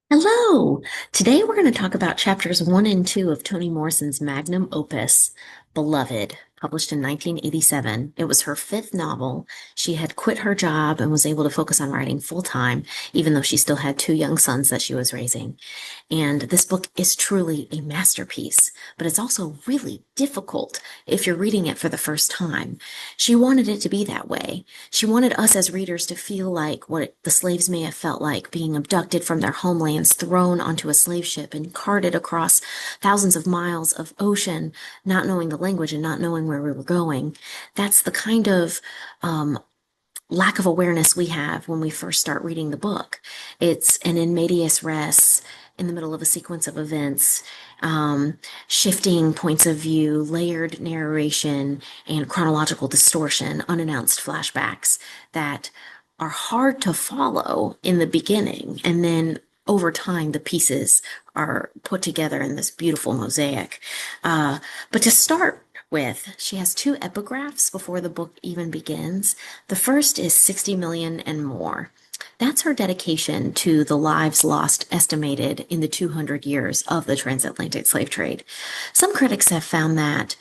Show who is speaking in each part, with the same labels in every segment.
Speaker 1: Hello! Today we're going to talk about chapters one and two of Toni Morrison's magnum opus, Beloved, published in 1987. It was her fifth novel. She had quit her job and was able to focus on writing full time, even though she still had two young sons that she was raising. And this book is truly a masterpiece, but it's also really difficult if you're reading it for the first time. She wanted it to be that way. She wanted us as readers to feel like what the slaves may have felt like being abducted from their homelands, thrown onto a slave ship, and carted across thousands of miles of ocean, not knowing the language and not knowing where we were going. That's the kind of lack of awareness we have when we first start reading the book. It's an in medias res, in the middle of a sequence of events, shifting points of view, layered narration, and chronological distortion, unannounced flashbacks that are hard to follow in the beginning. And then over time, the pieces are put together in this beautiful mosaic. But to start with, she has two epigraphs before the book even begins. The first is 60 million and more. That's her dedication to the lives lost estimated in the 200 years of the transatlantic slave trade. Some critics have found that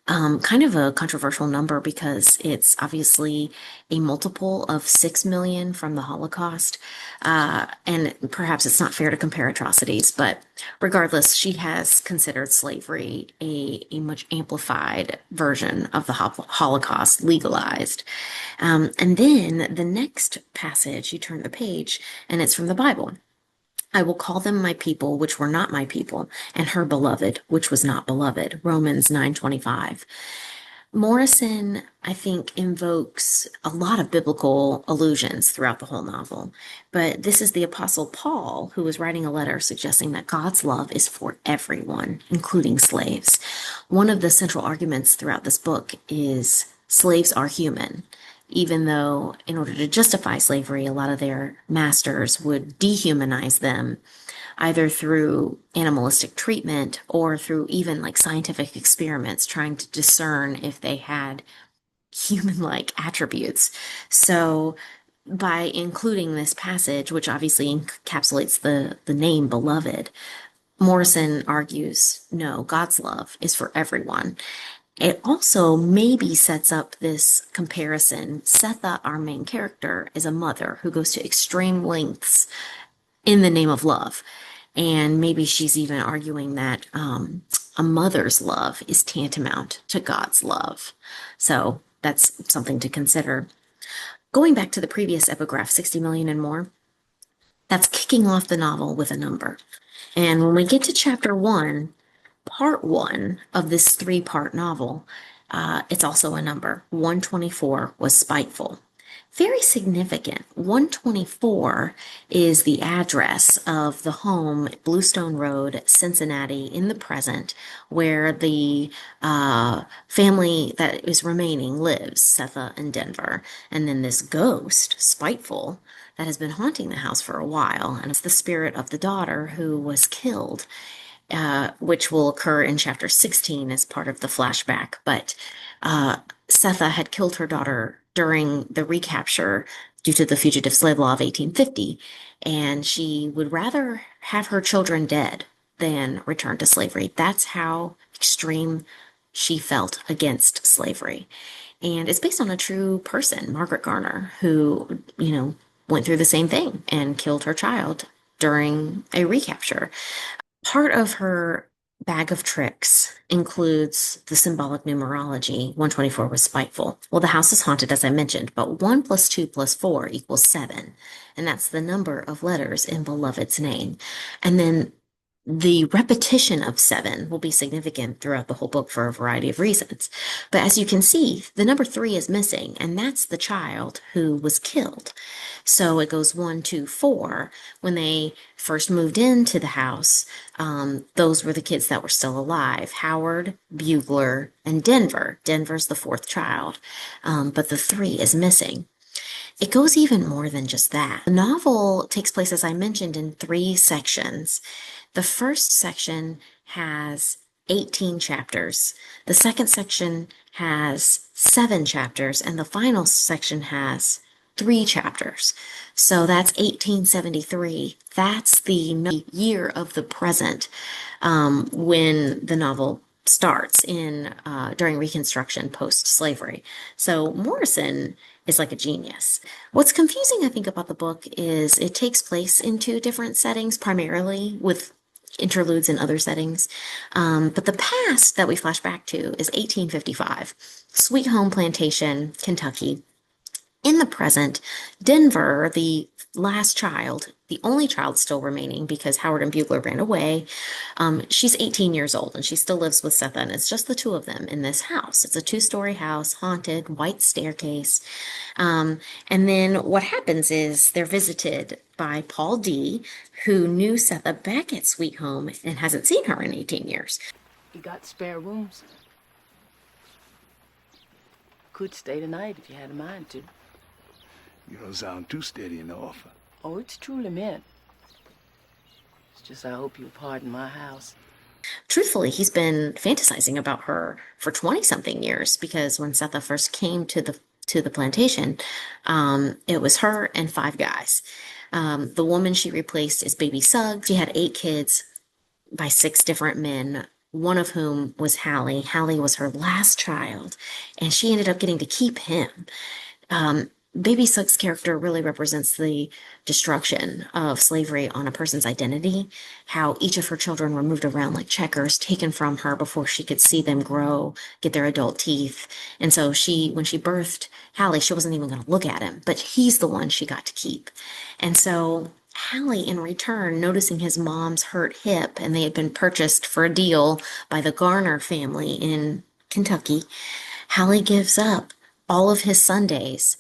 Speaker 1: kind of a controversial number because it's obviously a multiple of 6 million from the Holocaust. And perhaps it's not fair to compare atrocities, but regardless, she has considered slavery a much amplified version of the Holocaust, legalized. And then the next passage, you turn the page, and it's from the Bible. I will call them my people, which were not my people, and her beloved, which was not beloved. Romans 9:25. Morrison, I think, invokes a lot of biblical allusions throughout the whole novel. But this is the Apostle Paul who is writing a letter suggesting that God's love is for everyone, including slaves. One of the central arguments throughout this book is slaves are human, even though in order to justify slavery, a lot of their masters would dehumanize them either through animalistic treatment or through even like scientific experiments trying to discern if they had human-like attributes. So by including this passage, which obviously encapsulates the name beloved, Morrison argues, no, God's love is for everyone. It also maybe sets up this comparison. Setha, our main character, is a mother who goes to extreme lengths in the name of love. And maybe she's even arguing that a mother's love is tantamount to God's love. So that's something to consider. Going back to the previous epigraph, 60 million and more, that's kicking off the novel with a number. And when we get to chapter one, part one of this three-part novel, it's also a number. 124 was spiteful. Very significant. 124 is the address of the home, Bluestone Road, Cincinnati, in the present, where the family that is remaining lives, Setha and Denver. And then this ghost, Spiteful, that has been haunting the house for a while, and it's the spirit of the daughter who was killed, which will occur in chapter 16 as part of the flashback. But Setha had killed her daughter during the recapture due to the Fugitive Slave Law of 1850, and she would rather have her children dead than return to slavery. That's how extreme she felt against slavery. And it's based on a true person, Margaret Garner, who, went through the same thing and killed her child during a recapture. Part of her bag of tricks includes the symbolic numerology. 124 was spiteful. Well, the house is haunted, as I mentioned, but 1 plus 2 plus 4 equals 7. And that's the number of letters in Beloved's name. And then the repetition of 7 will be significant throughout the whole book for a variety of reasons. But as you can see, the number 3 is missing, and that's the child who was killed. So it goes 1, 2, 4. When they first moved into the house, those were the kids that were still alive: Howard, Bugler, and Denver. Denver's the fourth child, but the 3 is missing. It goes even more than just that. The novel takes place, as I mentioned, in 3 sections. The first section has 18 chapters. The second section has 7 chapters, and the final section has three chapters. So that's 1873. That's the year of the present, when the novel starts in during Reconstruction, post-slavery. So Morrison is like a genius. What's confusing, I think, about the book is it takes place in two different settings, primarily with interludes in other settings. But the past that we flash back to is 1855, Sweet Home Plantation, Kentucky. In the present, Denver, the last child, the only child still remaining because Howard and Bugler ran away, she's 18 years old and she still lives with Setha, and it's just the two of them in this house. It's a two-story house, haunted, white staircase. And then what happens is they're visited by Paul D., who knew Setha back at Sweet Home and hasn't seen her in 18 years.
Speaker 2: You got spare rooms? Could stay tonight if you had a mind to.
Speaker 3: You don't sound too steady in the offer.
Speaker 2: Oh, it's truly meant. It's just I hope you'll pardon my house.
Speaker 1: Truthfully, he's been fantasizing about her for 20-something years, because when Setha first came to the plantation, it was her and five guys. The woman she replaced is Baby Suggs. She had 8 kids by 6 different men, one of whom was Hallie. Hallie was her last child, and she ended up getting to keep him. Baby Suggs' character really represents the destruction of slavery on a person's identity, how each of her children were moved around like checkers, taken from her before she could see them grow, get their adult teeth. And so when she birthed Hallie, she wasn't even going to look at him, but he's the one she got to keep. And so Hallie, in return, noticing his mom's hurt hip, and they had been purchased for a deal by the Garner family in Kentucky, Hallie gives up all of his Sundays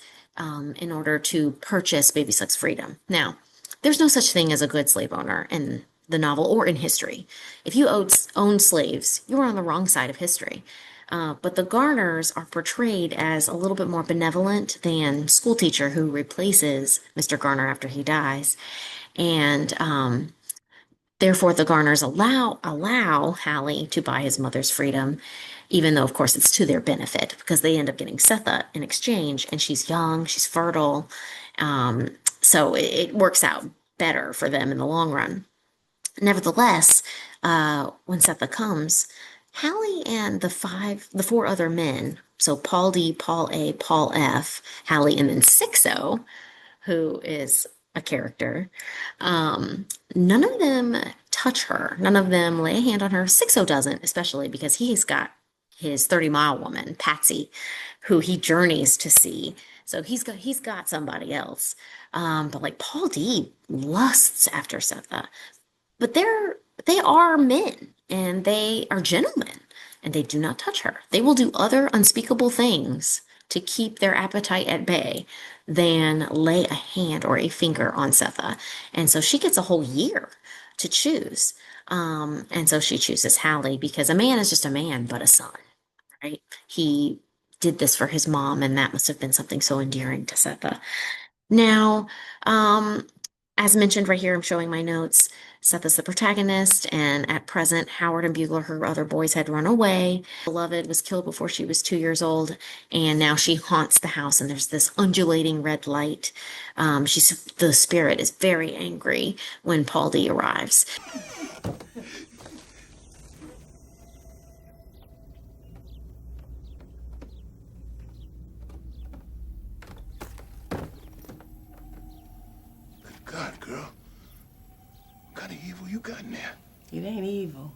Speaker 1: in order to purchase Baby Suggs' freedom. Now, there's no such thing as a good slave owner in the novel or in history. If you own slaves, you are on the wrong side of history. But the Garners are portrayed as a little bit more benevolent than schoolteacher who replaces Mr. Garner after he dies. And therefore, the Garners allow Hallie to buy his mother's freedom, even though, of course, it's to their benefit, because they end up getting Setha in exchange, and she's young, she's fertile, so it works out better for them in the long run. Nevertheless, when Setha comes, Hallie and the 4 other men, so Paul D, Paul A, Paul F, Hallie, and then Sixo, who is a character, none of them touch her. None of them lay a hand on her. Sixo doesn't, especially because he's got his 30-mile woman, Patsy, who he journeys to see. So he's got somebody else. But like Paul D lusts after Setha. But they are men, and they are gentlemen, and they do not touch her. They will do other unspeakable things to keep their appetite at bay than lay a hand or a finger on Setha. And so she gets a whole year to choose. And so she chooses Hallie, because a man is just a man, but a son, right? He did this for his mom, and that must have been something so endearing to Setha. Now, as mentioned right here, I'm showing my notes. Setha's the protagonist, and at present, Howard and Bugler, her other boys, had run away. Beloved was killed before she was 2 years old, and now she haunts the house, and there's this undulating red light. The spirit is very angry when Paul D arrives.
Speaker 3: God, girl. What kind of evil you got in there?
Speaker 2: It ain't evil.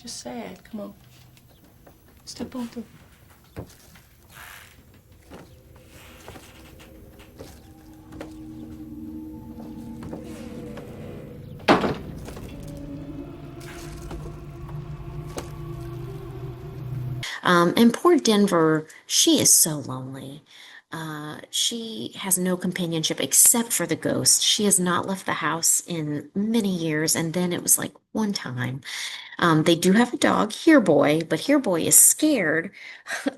Speaker 2: Just sad. Come on. Step on through.
Speaker 1: And poor Denver, she is so lonely. She has no companionship except for the ghost. She has not left the house in many years, and then it was like one time. They do have a dog, Here Boy, but Here Boy is scared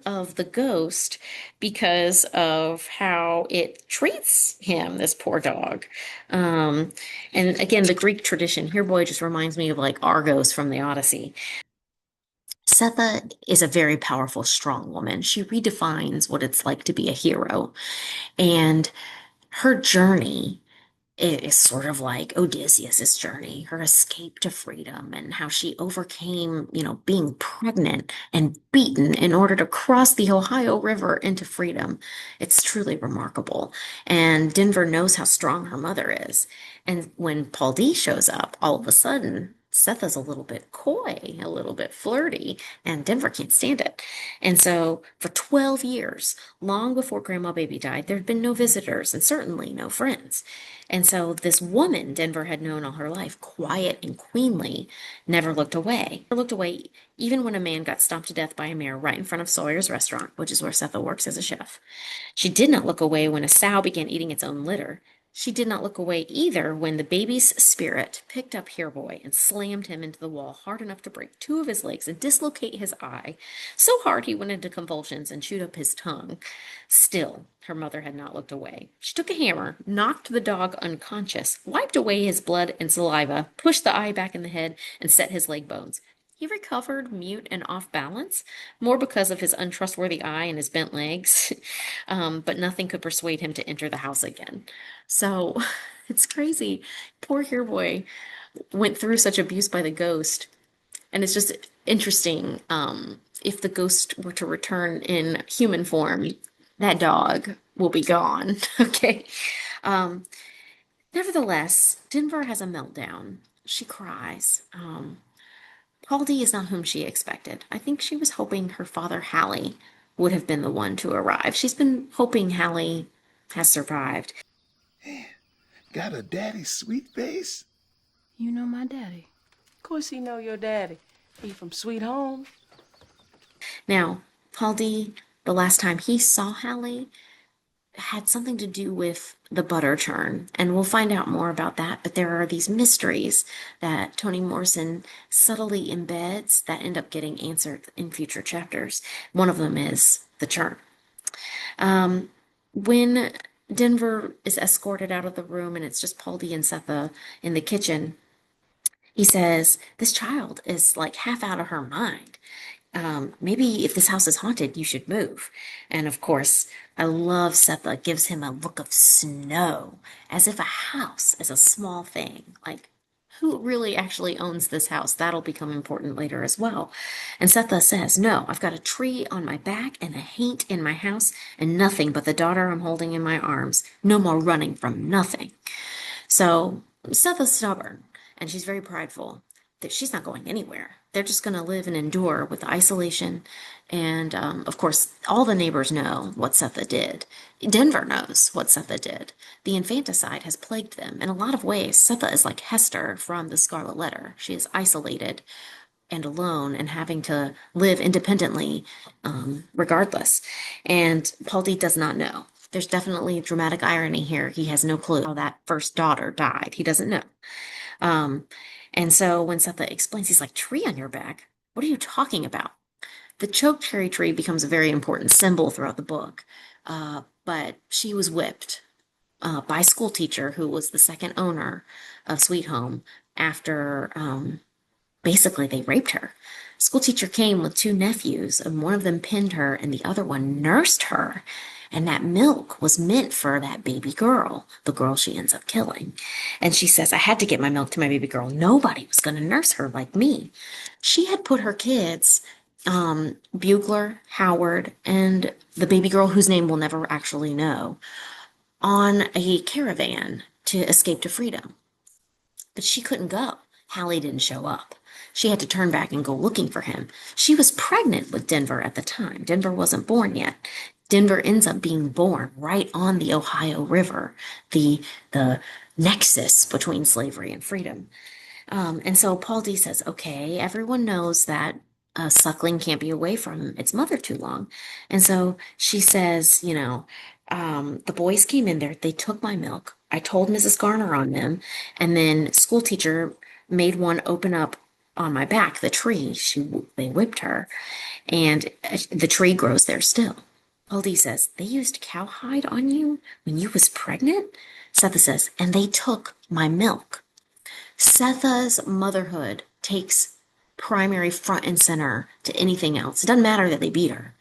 Speaker 1: of the ghost because of how it treats him, this poor dog. And again, the Greek tradition, Here Boy just reminds me of like Argos from the Odyssey. Setha is a very powerful, strong woman. She redefines what it's like to be a hero. And her journey is sort of like Odysseus's journey, her escape to freedom, and how she overcame, being pregnant and beaten in order to cross the Ohio River into freedom. It's truly remarkable. And Denver knows how strong her mother is. And when Paul D shows up, all of a sudden, Setha's a little bit coy, a little bit flirty, and Denver can't stand it. And so for 12 years, long before Grandma Baby died, there had been no visitors and certainly no friends. And so this woman Denver had known all her life, quiet and queenly, never looked away. Never looked away even when a man got stomped to death by a mare right in front of Sawyer's restaurant, which is where Setha works as a chef. She did not look away when a sow began eating its own litter. She did not look away either when the baby's spirit picked up Hereboy and slammed him into the wall hard enough to break two of his legs and dislocate his eye, so hard he went into convulsions and chewed up his tongue. Still, her mother had not looked away. She took a hammer, knocked the dog unconscious, wiped away his blood and saliva, pushed the eye back in the head, and set his leg bones. He recovered mute and off balance, more because of his untrustworthy eye and his bent legs, but nothing could persuade him to enter the house again. So it's crazy. Poor Hereboy went through such abuse by the ghost. And it's just interesting. If the ghost were to return in human form, that dog will be gone. Okay. Um, Nevertheless, Denver has a meltdown. She cries. Paul D is not whom she expected. I think she was hoping her father, Hallie, would have been the one to arrive. She's been hoping Hallie has survived.
Speaker 3: Got a daddy sweet face?
Speaker 2: You know my daddy. Of course he know your daddy. He from Sweet Home.
Speaker 1: Now, Paul D, the last time he saw Hallie, had something to do with the butter churn, and we'll find out more about that. But there are these mysteries that Toni Morrison subtly embeds that end up getting answered in future chapters. One of them is the churn. When Denver is escorted out of the room and it's just Paul D and Setha in the kitchen, he says, "This child is like half out of her mind. Maybe if this house is haunted, you should move." And of course, I love Setha gives him a look of snow, as if a house is a small thing. Like, who really actually owns this house? That'll become important later as well. And Setha says, "No, I've got a tree on my back and a haint in my house and nothing but the daughter I'm holding in my arms. No more running from nothing." So Setha's stubborn and she's very prideful that she's not going anywhere. They're just going to live and endure with the isolation. And of course, all the neighbors know what Setha did. Denver knows what Setha did. The infanticide has plagued them. In a lot of ways, Setha is like Hester from the Scarlet Letter. She is isolated and alone and having to live independently regardless. And Paul D does not know. There's definitely dramatic irony here. He has no clue how that first daughter died. He doesn't know. And so when Setha explains, he's like, "Tree on your back? What are you talking about?" The choke cherry tree becomes a very important symbol throughout the book. But she was whipped by a school teacher who was the second owner of Sweet Home after basically they raped her. School teacher came with two nephews, and one of them pinned her and the other one nursed her. And that milk was meant for that baby girl, the girl she ends up killing. And she says, "I had to get my milk to my baby girl. Nobody was going to nurse her like me." She had put her kids, Bugler, Howard, and the baby girl whose name we'll never actually know, on a caravan to escape to freedom. But she couldn't go. Hallie didn't show up. She had to turn back and go looking for him. She was pregnant with Denver at the time. Denver wasn't born yet. Denver ends up being born right on the Ohio River, the nexus between slavery and freedom. And so Paul D says, "Okay, everyone knows that a suckling can't be away from its mother too long." And so she says, "The boys came in there, they took my milk. I told Mrs. Garner on them, and then school teacher made one open up on my back, the tree. They whipped her, and the tree grows there still." Paul D says, "They used cowhide on you when you was pregnant?" Setha says, "And they took my milk." Setha's motherhood takes primary front and center to anything else. It doesn't matter that they beat her.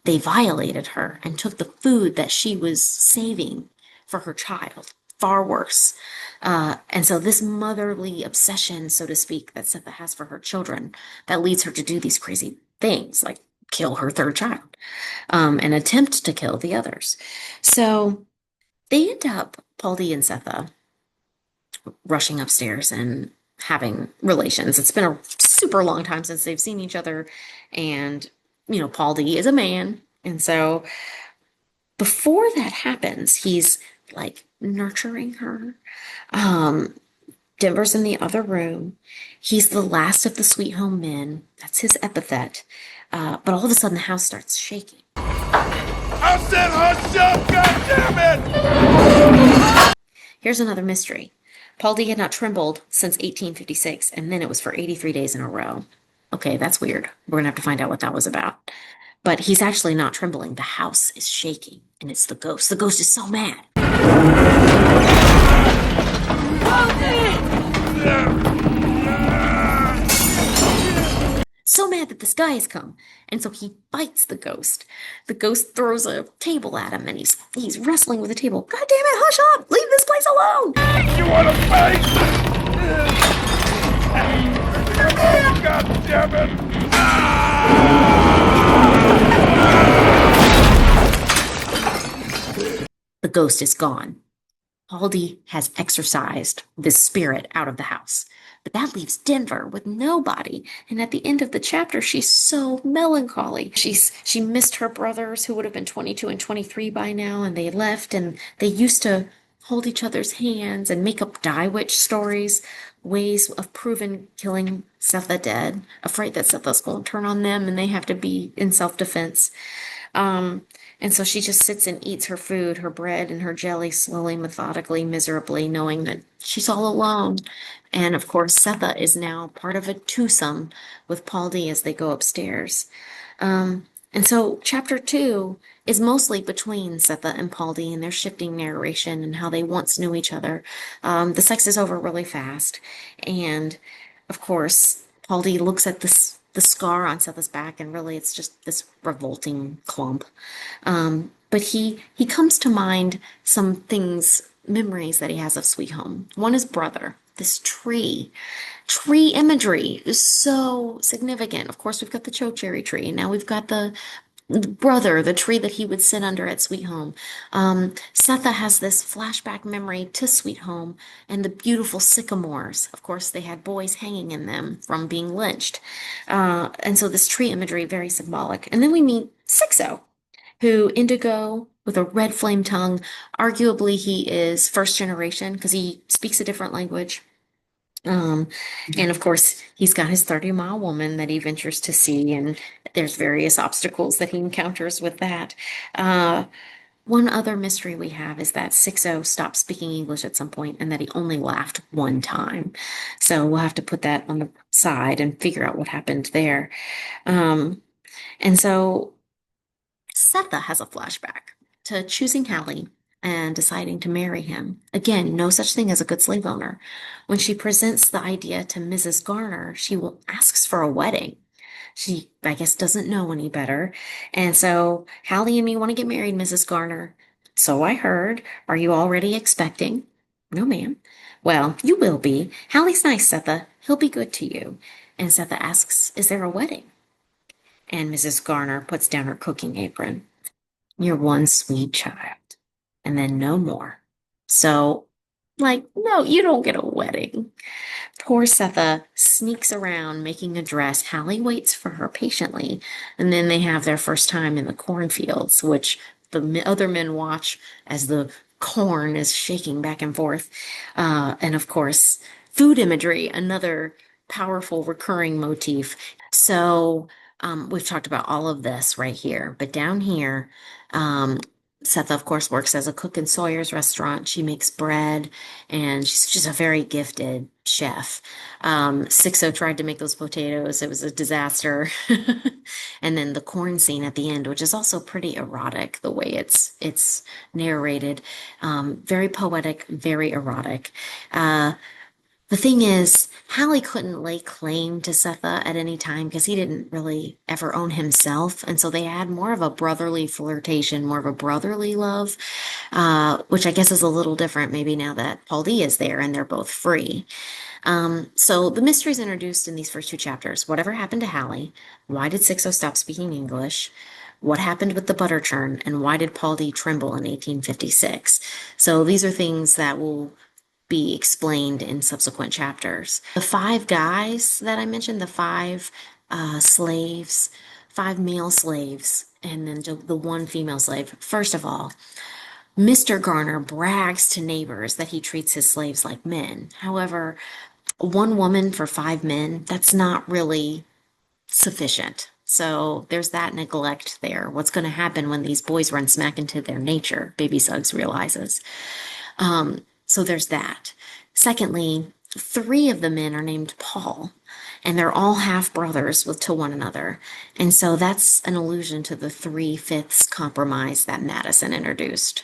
Speaker 1: They violated her and took the food that she was saving for her child. Far worse. And so this motherly obsession, so to speak, that Setha has for her children, that leads her to do these crazy things, like kill her third child, and attempt to kill the others. So they end up, Paldi and Setha, rushing upstairs and having relations. It's been a super long time since they've seen each other. And, Paldi is a man. And so before that happens, he's like nurturing her. Um, Denver's in the other room. He's the last of the Sweet Home men. That's his epithet. But all of a sudden, the house starts shaking.
Speaker 3: I said hush up, goddammit!
Speaker 1: Here's another mystery. Paul D had not trembled since 1856, and then it was for 83 days in a row. Okay, that's weird. We're going to have to find out what that was about. But he's actually not trembling. The house is shaking, and it's the ghost. The ghost is so mad. So mad that this guy has come. And so he bites the ghost. The ghost throws a table at him and he's wrestling with the table. God damn it, hush up! Leave this place alone!
Speaker 3: You wanna fight? God damn it!
Speaker 1: The ghost is gone. Aldi has exorcised this spirit out of the house. But that leaves Denver with nobody. And at the end of the chapter, she's so melancholy. She missed her brothers who would have been 22 and 23 by now, and they left, and they used to hold each other's hands and make up die witch stories, ways of proving killing Setha dead, afraid that Setha's going to turn on them and they have to be in self-defense. And so she just sits and eats her food, her bread and her jelly, slowly, methodically, miserably, knowing that she's all alone. And of course, Setha is now part of a twosome with Paul D as they go upstairs. And so chapter 2 is mostly between Setha and Paul D and their shifting narration and how they once knew each other. The sex is over really fast. And of course, Paul D looks at the scar on Setha's back, and really it's just this revolting clump. But he comes to mind some things, memories that he has of Sweet Home. One is brother, this tree. Tree imagery is so significant. Of course, we've got the chokecherry tree, and now we've got the brother, the tree that he would sit under at Sweet Home. Setha has this flashback memory to Sweet Home and the beautiful sycamores. Of course, they had boys hanging in them from being lynched. And so this tree imagery, very symbolic. And then we meet Sixo, who indigo with a red flame tongue. Arguably, he is first generation because he speaks a different language. And of course, he's got his 30-mile woman that he ventures to see, and there's various obstacles that he encounters with that. One other mystery we have is that Sixo stopped speaking English at some point and that he only laughed one time. So we'll have to put that on the side and figure out what happened there. And so Setha has a flashback to choosing Hallie and deciding to marry him. Again, no such thing as a good slave owner. When she presents the idea to Mrs. Garner, she asks for a wedding. She, I guess, doesn't know any better. And so, Hallie and me want to get married, Mrs. Garner. So I heard. Are you already expecting? No, ma'am. Well, you will be. Hallie's nice, Setha. He'll be good to you. And Setha asks, is there a wedding? And Mrs. Garner puts down her cooking apron. You're one sweet child. And then no more. So, no, you don't get a wedding. Poor Setha sneaks around making a dress. Hallie waits for her patiently. And then they have their first time in the cornfields, which the other men watch as the corn is shaking back and forth. And of course, food imagery, another powerful recurring motif. So, we've talked about all of this right here, but down here, Setha, of course, works as a cook in Sawyer's restaurant. She makes bread, and she's just a very gifted chef. Sixo tried to make those potatoes. It was a disaster. And then the corn scene at the end, which is also pretty erotic, the way it's narrated. Very poetic, very erotic. The thing is, Hallie couldn't lay claim to Setha at any time because he didn't really ever own himself. And so they had more of a brotherly flirtation, more of a brotherly love, which I guess is a little different maybe now that Paul D is there and they're both free. So the mysteries introduced in these first two chapters. Whatever happened to Hallie? Why did Sixo stop speaking English? What happened with the butter churn? And why did Paul D tremble in 1856? So these are things that will be explained in subsequent chapters. The five guys that I mentioned, the five slaves, five male slaves, and then the one female slave. First of all, Mr. Garner brags to neighbors that he treats his slaves like men. However, one woman for five men, that's not really sufficient. So there's that neglect there. What's going to happen when these boys run smack into their nature? Baby Suggs realizes. So there's that. Secondly, three of the men are named Paul, and they're all half brothers to one another. And so that's an allusion to the three-fifths compromise that Madison introduced.